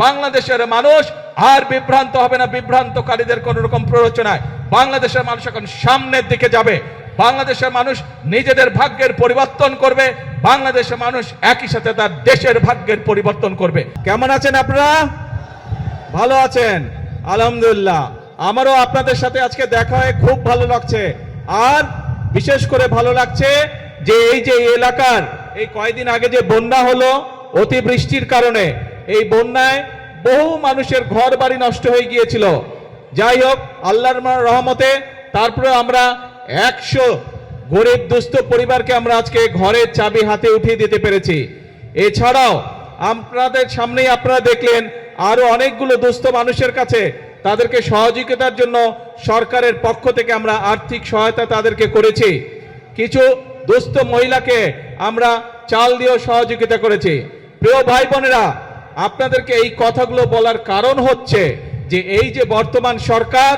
বাংলাদেশের মানুষ আর বিভ্রান্ত হবে না বিভ্রান্তকারীদের কোন রকম প্ররোচনায়। বাংলাদেশের মানুষ এখন সামনের দিকে যাবে। বাংলাদেশের মানুষ নিজেদের ভাগ্যের পরিবর্তন করবে। বাংলাদেশের মানুষ একই সাথে তার দেশের ভাগ্যের পরিবর্তন করবে। কেমন আছেন আপনারা? ভালো আছেন? আলহামদুলিল্লাহ। আমারও আপনাদের সাথে আজকে দেখা হয়ে খুব ভালো লাগছে। আর বিশেষ করে ভালো লাগছে যে এই যে এলাকার এই কয়েকদিন আগে যে বন্যা হলো অতিবৃষ্টির কারণে, এই বন্যায় বহু মানুষের ঘর বাড়ি নষ্ট হয়ে গিয়েছিল। যাই হোক, আল্লাহর রহমতে তারপরে আমরা 100 গরিব দুস্থ পরিবারকে আমরা আজকে ঘরের চাবি হাতে উঠিয়ে দিতে পেরেছি। এছাড়াও আপনাদের সামনেই আপনারা দেখলেন আরো অনেকগুলো দুস্থ মানুষের কাছে তাদেরকে সহযোগিতার জন্য সরকারের পক্ষ থেকে আমরা আর্থিক সহায়তা তাদেরকে করেছি। কিছু দুস্থ মহিলাকে আমরা চাল দিয়েও সহযোগিতা করেছি। প্রিয় ভাই বোনেরা, আপনাদেরকে এই কথাগুলো বলার কারণ হচ্ছে যে এই যে বর্তমান সরকার,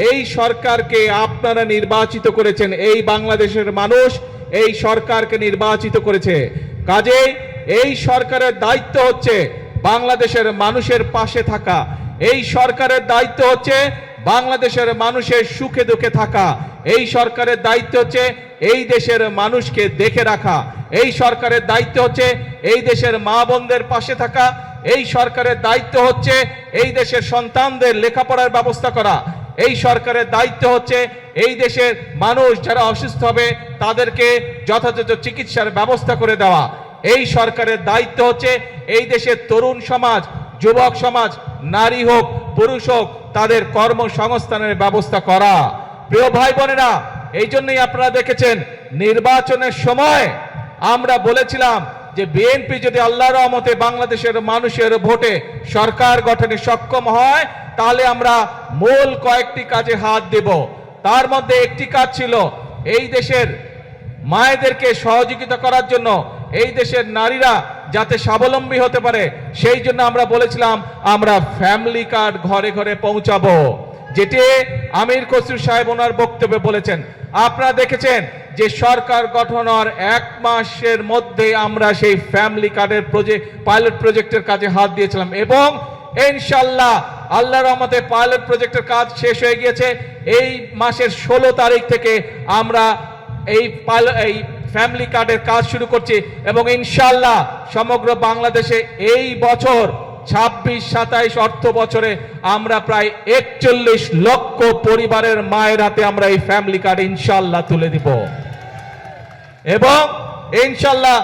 এই সরকারকে আপনারা নির্বাচিত করেছেন। এই বাংলাদেশের মানুষ এই সরকারকে নির্বাচিত করেছে। কাজেই এই সরকারের দায়িত্ব হচ্ছে বাংলাদেশের মানুষের পাশে থাকা। এই সরকারের দায়িত্ব হচ্ছে বাংলাদেশের মানুষের সুখে দুঃখে থাকা। এই সরকারের দায়িত্ব হচ্ছে এই দেশের মানুষকে দেখে রাখা। এই সরকারের দায়িত্ব হচ্ছে এই দেশের মা বোনদের পাশে থাকা। এই সরকারের দায়িত্ব হচ্ছে এই দেশের সন্তানদের লেখাপড়ার ব্যবস্থা করা। এই সরকারের দায়িত্ব হচ্ছে এই দেশের মানুষ যারা অসুস্থ হবে তাদেরকে যথাযথ চিকিৎসার ব্যবস্থা করে দেওয়া। এই সরকারের দায়িত্ব হচ্ছে এই দেশের তরুণ সমাজ, যুবক সমাজ, নারী হোক পুরুষ হোক, তাদের কর্মসংস্থানের ব্যবস্থা করা। প্রিয় ভাই বোনেরা, এই জন্যই আপনারা দেখেছেন নির্বাচনের সময় আমরা বলেছিলাম যে বিএনপি যদি আল্লাহর রহমতে বাংলাদেশের মানুষের ভোটে সরকার গঠনে সক্ষম হয় তাহলে আমরা মূল কয়েকটি কাজে হাত দেব। তার মধ্যে একটি কাজ ছিল এই দেশের মায়েদেরকে সহযোগিতা করার জন্য, এই দেশের নারীরা যাতে স্বাবলম্বী হতে পারে সেই জন্য আমরা বলেছিলাম আমরা ফ্যামিলি কার্ড ঘরে ঘরে পৌঁছাবো, যেটি আমির খসরু সাহেব ওনার বক্তব্যে বলেছেন। আপনারা দেখেছেন যে সরকার গঠন হওয়ার 1 মাসের মধ্যে আমরা সেই ফ্যামিলি কার্ডের পাইলট প্রজেক্টের কাজে হাত দিয়েছিলাম এবং ইনশাআল্লাহ আল্লাহর রহমতে পাইলট প্রজেক্টের কাজ শেষ হয়ে গিয়েছে। এই মাসের 16 তারিখ থেকে আমরা এই ফ্যামিলি কার্ডের কাজ শুরু করছি এবং ইনশাআল্লাহ সমগ্র বাংলাদেশে এই বছর 26-27 অর্থ বছরে আমরা প্রায় 41 লক্ষ পরিবারের মায়ের হাতে আমরা এই ফ্যামিলি কার্ড ইনশাআল্লাহ তুলে দিব এবং ইনশাআল্লাহ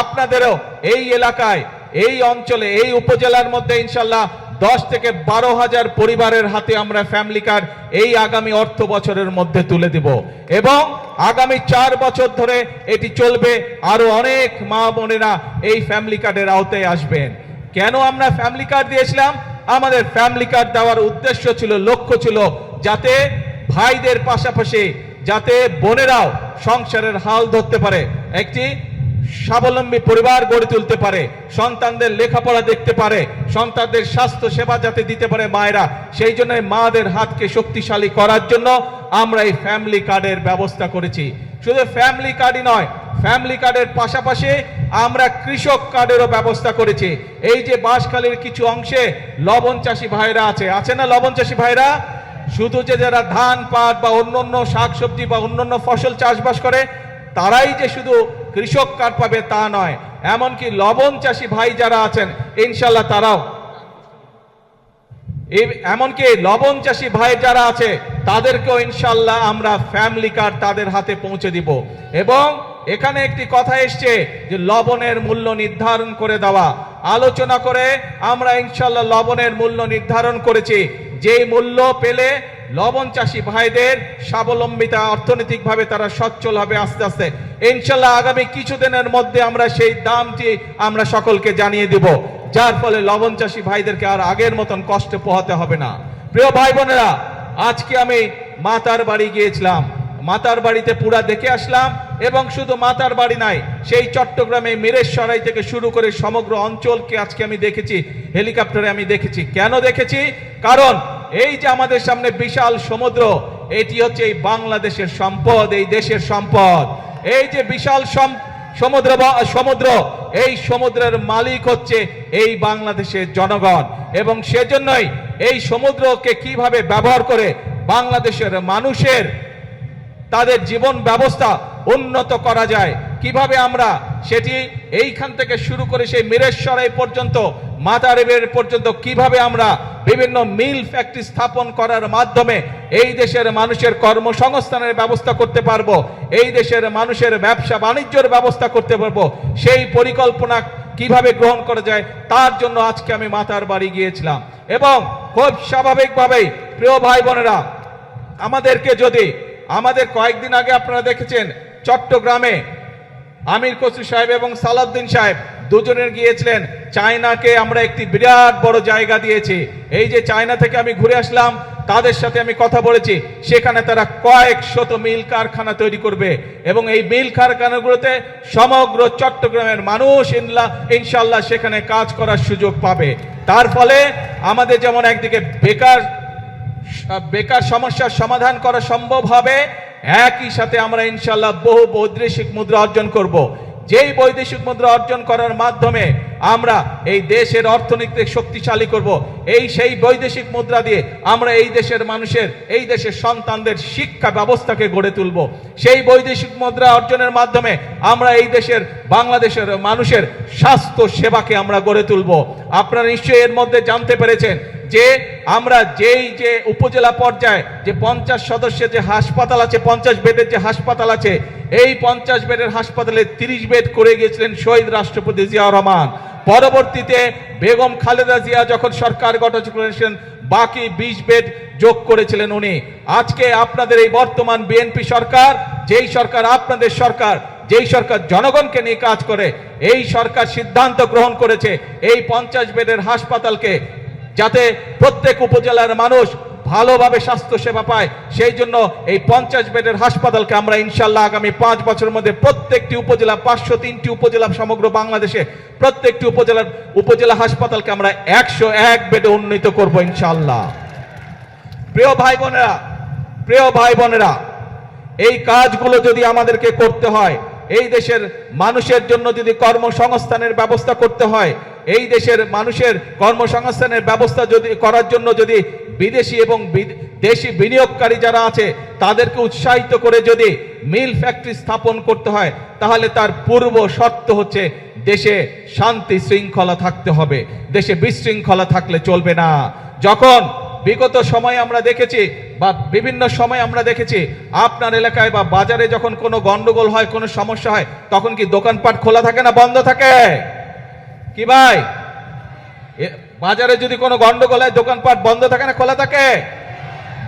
আপনাদেরও এই এলাকায়, এই অঞ্চলে, এই উপজেলার মধ্যে ইনশাআল্লাহ 10 থেকে 12 হাজার পরিবারের হাতে আমরা ফ্যামিলি কার্ড এই আগামী অর্থ বছরের মধ্যে তুলে দিব এবং আগামী 4 বছর ধরে এটি চলবে। আরো অনেক মা বোনেরা এই ফ্যামিলি কার্ডের আওতায় আসবেন। কেন আমরা ফ্যামিলি কার্ড দিয়েছিলাম? আমাদের ফ্যামিলি কার্ড দেওয়ার উদ্দেশ্য ছিল, লক্ষ্য ছিল যাতে ভাইদের পাশাপাশি যাতে বোনেরাও সংসারের হাল ধরতে পারে, একটি স্বাবলম্বী পরিবার গড়ে তুলতে পারে, সন্তানদের লেখাপড়া দেখতে পারে, সন্তানদের স্বাস্থ্য সেবা যাতে দিতে পারে মায়েরা। সেই জন্য মাদের হাতকে শক্তিশালী করার জন্য আমরা এই ফ্যামিলি কার্ডের ব্যবস্থা করেছি। শুধু ফ্যামিলি কার্ডই নয়, ফ্যামিলি কার্ডের পাশাপাশি আমরা কৃষক কার্ডেরও ব্যবস্থা করেছি। এই যে বাঁশখালীর কিছু অংশে লবণ চাষী ভাইরা আছে না, লবণ চাষী ভাইরা শুধু যে যারা ধান পাট বা অন্যান্য শাকসবজি বা অন্যান্য ফসল চাষবাস করে তারাই যে শুধু কৃষক কার্ড পাবে তা নয়, এমনকি লবণ চাষী ভাই যারা আছেন ইনশাআল্লাহ তারাও, এমনকি লবণ চাষী ভাই যারা আছে তাদেরকেও ইনশাআল্লাহ আমরা ফ্যামিলি কার্ড তাদের হাতে পৌঁছে দিব। এবং এখানে একটি কথা এসছে যে লবণের মূল্য নির্ধারণ করে দেওয়া, আলোচনা করে আমরা ইনশাআল্লাহ লবণের মূল্য নির্ধারণ করেছি। যে মূল্য পেলে লবণ চাষী ভাইদের স্বাবলম্বিতা, অর্থনৈতিকভাবে তারা সচ্ছল হবে আস্তে আস্তে। ইনশাআল্লাহ আগামী কিছুদিনের মধ্যে আমরা সেই দামটি আমরা সকলকে জানিয়ে দেব, যার ফলে লবণ চাষী ভাইদেরকে আর আগের মতন কষ্ট পোহাতে হবে না। প্রিয় ভাই বোনেরা, আজকে আমি মাতার বাড়ি গিয়েছিলাম, মাতার বাড়িতে পুরা দেখে আসলাম এবং শুধু মাতার বাড়ি নাই, সেই চট্টগ্রামে মিরেশরাই থেকে শুরু করে সমগ্র অঞ্চলকে আজকে আমি দেখেছি, হেলিকপ্টারে আমি দেখেছি। কেন দেখেছি? কারণ এই যে আমাদের সামনে বিশাল সমুদ্র, এটি হচ্ছে এই বাংলাদেশের সম্পদ, এই দেশের সম্পদ। এই যে বিশাল সমুদ্র এই সমুদ্রের মালিক হচ্ছে এই বাংলাদেশের জনগণ, এবং সেজন্যই এই সমুদ্রকে কিভাবে ব্যবহার করে বাংলাদেশের মানুষের তাদের জীবন ব্যবস্থা উন্নত করা যায়, কিভাবে আমরা সেটি এইখান থেকে শুরু করে সেই মিরেশ্বরাই পর্যন্ত মাদারীপুর পর্যন্ত কিভাবে আমরা বিভিন্ন মিল ফ্যাক্টরি স্থাপন করার মাধ্যমে এই দেশের মানুষের কর্মসংস্থানের ব্যবস্থা করতে পারবো, এই দেশের মানুষের ব্যবসা বাণিজ্যের ব্যবস্থা করতে পারবো, সেই পরিকল্পনা কিভাবে গ্রহণ করা যায় তার জন্য আজকে আমি মাতার বাড়ি গিয়েছিলাম। এবং খুব স্বাভাবিকভাবেই প্রিয় ভাই বোনেরা, আমাদের কয়েকদিন আগে আপনারা দেখেছেন চট্টগ্রামে আমির খসরু সাহেব এবং সালাউদ্দিন সাহেব দুজনের গিয়েছিলেন চায়নাকে আমরা একটি বিরাট বড় জায়গা দিয়েছি। এই যে চায়না থেকে আমি ঘুরে আসলাম, তাদের সাথে আমি কথা বলেছি, সেখানে তারা কয়েক শত মিল কারখানা তৈরি করবে এবং এই মিল কারখানাগুলোতে সমগ্র চট্টগ্রামের মানুষ ইনশাল্লাহ সেখানে কাজ করার সুযোগ পাবে। তার ফলে আমাদের যেমন একদিকে বেকার সমস্যার সমাধান করা সম্ভব হবে, একই সাথে আমরা ইনশাল্লাহ বহু বৈদেশিক মুদ্রা অর্জন করব। যেই বৈদেশিক মুদ্রা অর্জন করার মাধ্যমে আমরা এই দেশের অর্থনীতি শক্তিশালী করব, সেই বৈদেশিক মুদ্রা দিয়ে আমরা এই দেশের মানুষের, এই দেশের সন্তানদের শিক্ষা ব্যবস্থাকে গড়ে তুলব। সেই বৈদেশিক মুদ্রা অর্জনের মাধ্যমে আমরা এই দেশের বাংলাদেশের মানুষের স্বাস্থ্য সেবাকে আমরা গড়ে তুলব। আপনারা নিশ্চয়ই এর মধ্যে জানতে পেরেছেন যে আমরা যে উপজেলা পর্যায়ে যে 50 সদস্যের যে হাসপাতাল আছে, 50 বেডের যে হাসপাতাল আছে, এই 50 বেডের হাসপাতালে 30 বেড করে গিয়েছিলেন শহীদ রাষ্ট্রপতি জিয়াউর রহমান। পরবর্তীতে বেগম খালেদা জিয়া যখন সরকার গঠন করেছেন, বাকি 20 বেড যোগ করেছিলেন উনি। আজকে আপনাদের এই বর্তমান বিএনপি সরকার, যেই সরকার আপনাদের সরকার, যেই সরকার জনগণকে নিয়ে কাজ করে, এই সরকার সিদ্ধান্ত গ্রহণ করেছে এই 50 বেডের হাসপাতালকে যাতে প্রত্যেক উপজেলার মানুষ ভালোভাবে স্বাস্থ্য সেবা পায়, সেই জন্য এই 50 বেডের হাসপাতালকে আমরা ইনশাল্লাহ আগামী 5 বছরের মধ্যে প্রত্যেকটি উপজেলা, 503টি উপজেলা সমগ্র বাংলাদেশে প্রত্যেকটি উপজেলা হাসপাতালকে আমরা 101 বেডে উন্নীত করব ইনশাল্লাহ। প্রিয় ভাই বোনেরা, এই কাজগুলো যদি আমাদেরকে করতে হয়, এই দেশের মানুষের জন্য যদি কর্মসংস্থানের ব্যবস্থা করতে হয়, এই দেশের মানুষের কর্মসংস্থানের ব্যবস্থা করার জন্য যদি বিদেশি এবং দেশি বিনিয়োগকারী যারা আছে তাদেরকে উৎসাহিত করে যদি মিল ফ্যাক্টরি স্থাপন করতে হয়, তাহলে তার পূর্ব শর্ত হচ্ছে দেশে শান্তি শৃঙ্খলা থাকতে হবে। দেশে বিশৃঙ্খলা থাকলে চলবে না। যখন বিগত সময় আমরা দেখেছি বা বিভিন্ন সময় আমরা দেখেছি আপনার এলাকায় বা বাজারে যখন কোনো গন্ডগোল হয়, কোনো সমস্যা হয়, তখন কি দোকানপাট খোলা থাকে না বন্ধ থাকে? কি ভাই, বাজারে যদি কোনো গন্ডগোল হয় দোকানপাট বন্ধ থাকে না খোলা থাকে?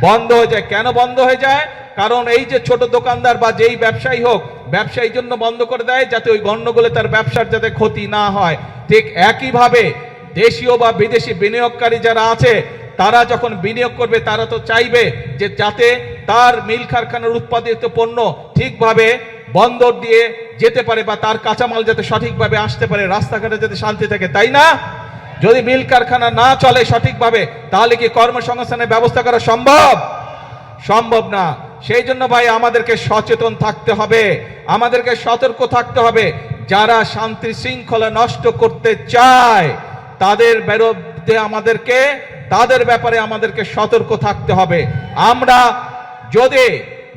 বন্ধ হয়ে যায়। কেন বন্ধ হয়ে যায়? কারণ এই যে ছোট দোকানদার বা যেই ব্যবসায়ী হোক, ব্যবসায়ী জন্য বন্ধ করে দেয় যাতে ওই গন্ডগোলে তার ব্যবসার যাতে ক্ষতি না হয়। ঠিক একইভাবে দেশীয় বা বিদেশি বিনিয়োগকারী যারা আছে, তারা যখন বিনিয়োগ করবে তারা তো চাইবে যে যাতে তার মিল কারখানার উৎপাদিত পণ্য ঠিকভাবে বন্দর দিয়ে যেতে পারে বা তার কাঁচামাল যাতে সঠিকভাবে আসতে পারে, রাস্তাঘাটে যাতে শান্তি থাকে, তাই না? যদি মিল কারখানা না চলে সঠিকভাবে, তাহলে কি কর্মসংস্থানের ব্যবস্থা করা সম্ভব না। সেই জন্য ভাই আমাদেরকে সচেতন থাকতে হবে, আমাদেরকে সতর্ক থাকতে হবে। যারা শান্তি শৃঙ্খলা নষ্ট করতে চায় তাদের বিরুদ্ধে তাদের ব্যাপারে আমাদেরকে সতর্ক থাকতে হবে। আমরা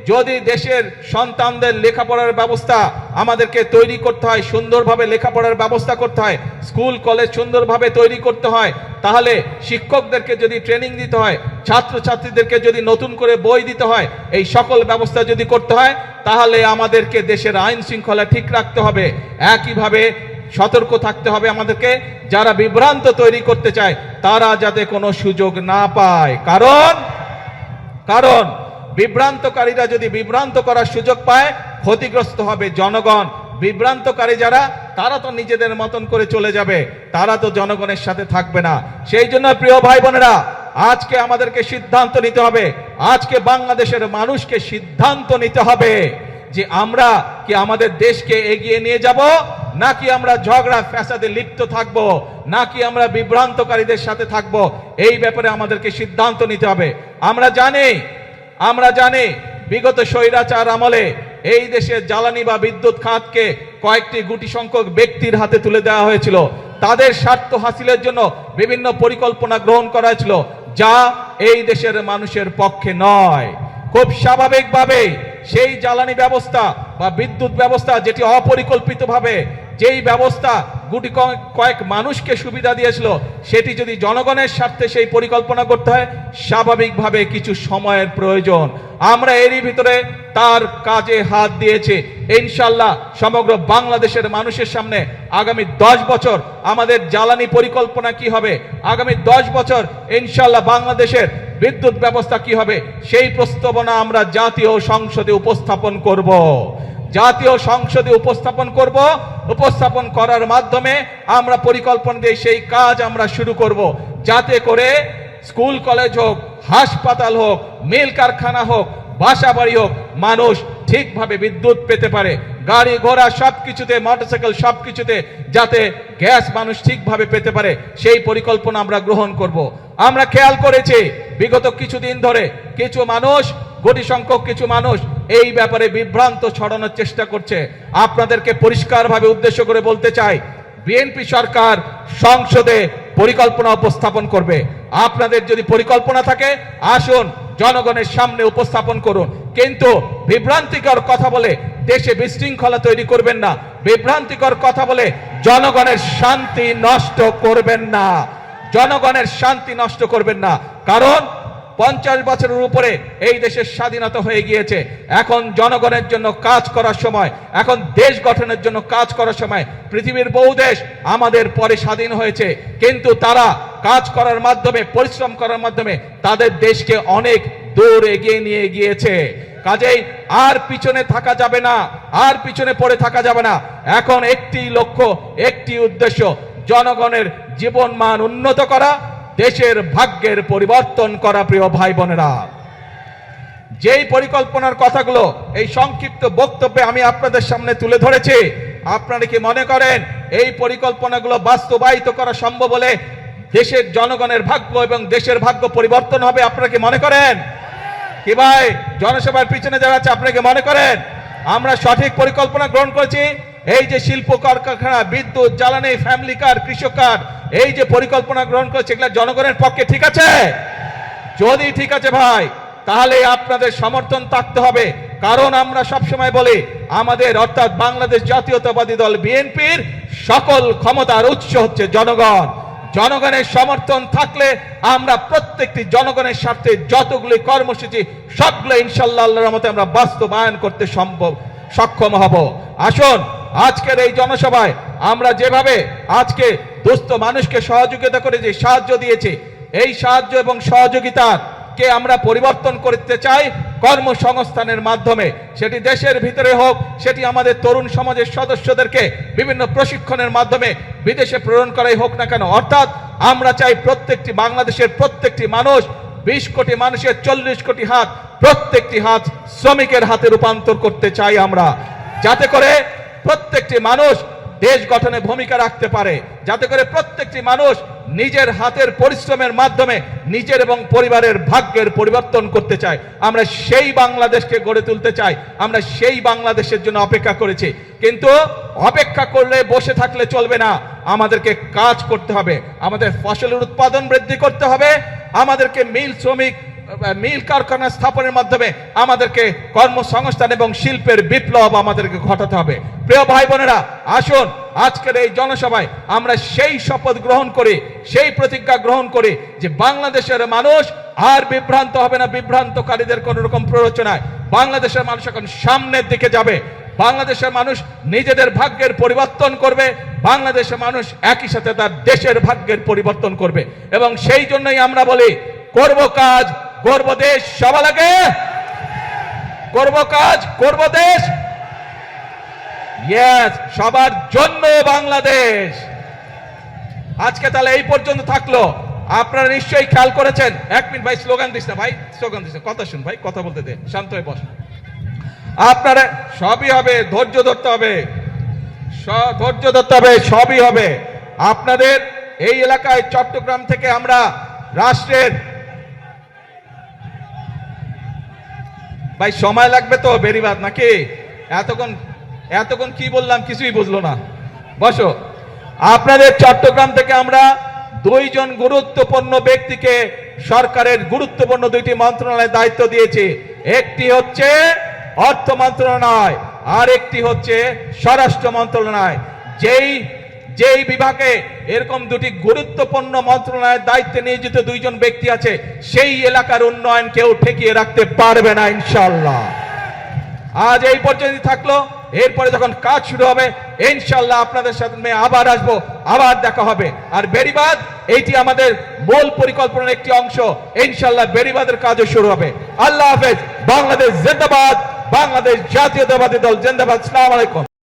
যদি দেশের সন্তানদের লেখাপড়ার ব্যবস্থা আমাদেরকে তৈরি করতে হয়, সুন্দরভাবে লেখাপড়ার ব্যবস্থা করতে হয়, স্কুল কলেজ সুন্দরভাবে তৈরি করতে হয়, তাহলে শিক্ষকদেরকে যদি ট্রেনিং দিতে হয়, ছাত্রছাত্রীদেরকে যদি নতুন করে বই দিতে হয়, এই সকল ব্যবস্থা যদি করতে হয়, তাহলে আমাদেরকে দেশের আইন শৃঙ্খলা ঠিক রাখতে হবে। একইভাবে সতর্ক থাকতে হবে আমাদেরকে, যারা বিভ্রান্ত তৈরি করতে চায় তারা যাতে কোনো সুযোগ না পায়। কারণ বিভ্রান্তকারীরা যদি বিভ্রান্ত করার সুযোগ পায়, ক্ষতিগ্রস্ত হবে জনগণ। বিভ্রান্তকারী যারা, তারা তো নিজেদের মতন করে চলে যাবে, তারা তো জনগণের সাথে থাকবে না। সেই জন্য প্রিয় ভাই বোনেরা, আজকে আমাদেরকে সিদ্ধান্ত নিতে হবে, আজকে বাংলাদেশের মানুষকে সিদ্ধান্ত নিতে হবে যে আমরা কি আমাদের দেশকে এগিয়ে নিয়ে যাব, নাকি আমরা ঝগড়া ফ্যাসাদে লিপ্ত থাকব, নাকি আমরা বিভ্রান্তকারীদের সাথে থাকব। এই ব্যাপারে আমাদেরকে সিদ্ধান্ত নিতে হবে। আমরা জানি বিগত স্বৈরাচার আমলে এই দেশের জ্বালানি বা বিদ্যুৎ খাতকে কয়েকটি গুটি সংখ্যক ব্যক্তির হাতে তুলে দেওয়া হয়েছিল। তাদের স্বার্থ হাসিলের জন্য বিভিন্ন পরিকল্পনা গ্রহণ করা হয়েছিল, যা এই দেশের মানুষের পক্ষে নয়। খুব স্বাভাবিকভাবে সেই জ্বালানি ব্যবস্থা বা বিদ্যুৎ ব্যবস্থা, যেটি অপরিকল্পিতভাবে যেই ব্যবস্থা গুটি কয়েক মানুষকে সুবিধা দিয়েছিল, সেটি যদি জনগণের স্বার্থে সেই পরিকল্পনা করতে হয়, স্বাভাবিকভাবে কিছু সময়ের প্রয়োজন। আমরা এরই ভিতরে তার কাজে হাত দিয়েছি। ইনশাল্লাহ সমগ্র বাংলাদেশের মানুষের সামনে আগামী 10 বছর আমাদের জ্বালানি পরিকল্পনা কি হবে, আগামী 10 বছর ইনশাল্লাহ বাংলাদেশের বিদ্যুৎ ব্যবস্থা কি হবে, সেই প্রস্তাবনা আমরা জাতীয় সংসদে উপস্থাপন করব। জাতীয় সংসদে উপস্থাপন করার মাধ্যমে আমরা পরিকল্পনা দিয়ে সেই কাজ আমরা শুরু করব, যাতে করে স্কুল কলেজ হোক, হাসপাতাল হোক, মিল কারখানা হোক, বাসা বাড়ি হোক, মানুষ ঠিকভাবে বিদ্যুৎ পেতে পারে। গাড়ি ঘোড়া সবকিছুতে, মোটরসাইকেল সবকিছুতে যাতে গ্যাস মানুষ ঠিকভাবে পেতে পারে, সেই পরিকল্পনা আমরা গ্রহণ করব। আমরা খেয়াল করেছি বিগত কিছুদিন ধরে কিছু মানুষ, কোটি সংখ্যক কিছু মানুষ এই ব্যাপারে বিভ্রান্ত ছড়ানোর চেষ্টা করছে। আপনাদেরকে পরিষ্কারভাবে উদ্দেশ্য করে বলতে চাই, বিএনপি সরকার সংসদে পরিকল্পনা উপস্থাপন করবে। আপনাদের যদি পরিকল্পনা থাকে, আসুন জনগণের সামনে উপস্থাপন করুন, কিন্তু বিভ্রান্তিকর কথা বলে দেশে বিশৃঙ্খলা তৈরি করবেন না, বিভ্রান্তিকর কথা বলে জনগণের শান্তি নষ্ট করবেন না, জনগণের শান্তি নষ্ট করবেন না। কারণ 50 বছরের উপরে এই দেশের স্বাধীনতা হয়ে গিয়েছে। এখন জনগণের জন্য কাজ করার সময়, এখন দেশ গঠনের জন্য কাজ করার সময়। পৃথিবীর বহু দেশ আমাদের পরে স্বাধীন হয়েছে, কিন্তু তারা কাজ করার মাধ্যমে, পরিশ্রম করার মাধ্যমে তাদের দেশকে অনেক দূর এগিয়ে নিয়ে গিয়েছে। কাজেই আর পিছনে থাকা যাবে না, আর পিছনে পড়ে থাকা যাবে না। এখন একটি লক্ষ্য, একটি উদ্দেশ্য, জনগণের জীবন মান উন্নত করা, দেশের ভাগ্যের পরিবর্তন করা। প্রিয় ভাই বোনেরা, যেই পরিকল্পনার কথাগুলো এই সংক্ষিপ্ত বক্তব্যে আমি আপনাদের সামনে তুলে ধরেছি, আপনারা কি মনে করেন এই পরিকল্পনাগুলো বাস্তবায়িত করা সম্ভব হলে দেশের জনগণের ভাগ্য এবং দেশের ভাগ্য পরিবর্তন হবে? আপনারা কি মনে করেন? কি ভাই, জনসভার পিছনে যারা আছে, আপনারা কি মনে করেন আমরা সঠিক পরিকল্পনা গ্রহণ করেছি? এই যে শিল্প কলকারখানা, বিদ্যুৎ, জ্বালানি, ফ্যামিলি কার, কৃষক কার, এই যে পরিকল্পনা গ্রহণ করেছে, এগুলো জনগণের পক্ষে ঠিক আছে? যদি ঠিক আছে ভাই, তাহলে আপনাদের সমর্থন থাকতে হবে। কারণ আমরা সবসময় বলি, আমাদের অর্থাৎ বাংলাদেশ জাতীয়তাবাদী দল বিএনপির সকল ক্ষমতার উৎস হচ্ছে জনগণ। জনগণের সমর্থন থাকলে আমরা প্রত্যেকটি জনগণের স্বার্থে যতগুলি কর্মসূচি, সবগুলো ইনশাআল্লাহ আল্লাহর রহমতে আমরা বাস্তবায়ন করতে সক্ষম হব। আসুন আজকের এই জনসভায় আমরা যেভাবে আজকে দুস্থ মানুষকে সহযোগিতা করে যে সাহায্য দিয়েছি, এই সাহায্য এবং সহযোগিতাকে আমরা পরিবর্তন করতে চাই কর্মসংস্থানের মাধ্যমে। সেটি দেশের ভিতরে হোক, সেটি আমাদের তরুণ সমাজের সদস্যদেরকে বিভিন্ন প্রশিক্ষণের মাধ্যমে বিদেশে প্রেরণ করাই হোক না কেন। অর্থাৎ আমরা চাই প্রত্যেকটি বাংলাদেশের প্রত্যেকটি মানুষ, 20 কোটি মানুষের 40 কোটি হাত, প্রত্যেকটি হাত শ্রমিকের হাতে রূপান্তর করতে চাই আমরা, যাতে করে প্রত্যেকটি মানুষ দেশ গঠনে ভূমিকা রাখতে পারে, যাতে করে প্রত্যেকটি মানুষ নিজের হাতের পরিশ্রমের মাধ্যমে নিজের এবং পরিবারের ভাগ্যের পরিবর্তন করতে চায়। আমরা সেই বাংলাদেশকে গড়ে তুলতে চাই, আমরা সেই বাংলাদেশের জন্য অপেক্ষা করেছি। কিন্তু অপেক্ষা করলে, বসে থাকলে চলবে না, আমাদেরকে কাজ করতে হবে, আমাদের ফসলের উৎপাদন বৃদ্ধি করতে হবে, আমাদেরকে মিল কারখানা স্থাপনের মাধ্যমে আমাদেরকে কর্মসংস্থান এবং শিল্পের বিপ্লব আমাদেরকে ঘটাতে হবে। প্রিয় ভাই বোনেরা, আসুন আজকের এই জনসভায় আমরা সেই শপথ গ্রহণ করি, সেই প্রতিজ্ঞা গ্রহণ করি যে বাংলাদেশের মানুষ আর বিভ্রান্ত হবে না, বিভ্রান্তকারীদের কোন রকম প্ররোচনায়। বাংলাদেশের মানুষ এখন সামনের দিকে যাবে, বাংলাদেশের মানুষ নিজেদের ভাগ্যের পরিবর্তন করবে, বাংলাদেশের মানুষ একই সাথে তার দেশের ভাগ্যের পরিবর্তন করবে। এবং সেই জন্যই আমরা বলি, করব কাজ, করব দেশ, সবার আগে করব কাজ, করব দেশ, ইয়েস, সবার জন্য বাংলাদেশ। আজকে তাহলে এই পর্যন্ত থাকলো। আপনারা নিশ্চয়ই খেয়াল করেছেন, 1 মিনিট ভাই, স্লোগান দিস না ভাই, স্লোগান দিস না, কথা শুন ভাই, কথা বলতে দে, শান্ত হয়ে বস। আপনারা সবই হবে, ধৈর্য ধরতে হবে, ধৈর্য ধরতে হবে, সবই হবে। আপনাদের এই এলাকায় চট্টগ্রাম থেকে আমরা রাষ্ট্রের, ভাই সময় লাগবে তো বেরিবাদ নাকি, এতক্ষণ কি বললাম কিছুই বুঝলো না। বসো। আপনাদের চট্টগ্রাম থেকে আমরা দুইজন গুরুত্বপূর্ণ ব্যক্তিকে সরকারের গুরুত্বপূর্ণ দুইটি মন্ত্রণালয়ে দায়িত্ব দিয়েছি। একটি হচ্ছে অর্থ মন্ত্রণালয়, আর একটি হচ্ছে স্বরাষ্ট্র মন্ত্রণালয়। যেই বিভাগে এরকম দুটি গুরুত্বপূর্ণ মন্ত্রণালয়ের দায়িত্বে নিয়োজিত দুইজন ব্যক্তি আছে, সেই এলাকার উন্নয়ন কেউ ঠেকিয়ে রাখতে পারবে না ইনশাআল্লাহ। আজ এই পর্যন্ত থাকলো, এরপরে যখন কাজ শুরু হবে ইনশাআল্লাহ আপনাদের সাথে আবার আসবো, আবার দেখা হবে। আর বেড়িবাঁধ এইটি আমাদের মূল পরিকল্পনার একটি অংশ, ইনশাআল্লাহ বেড়িবাঁধের কাজও শুরু হবে। আল্লাহ হাফেজ। বাংলাদেশ জিন্দাবাদ, বাংলাদেশ জাতীয়তাবাদী দল জিন্দাবাদ। আসসালামু আলাইকুম।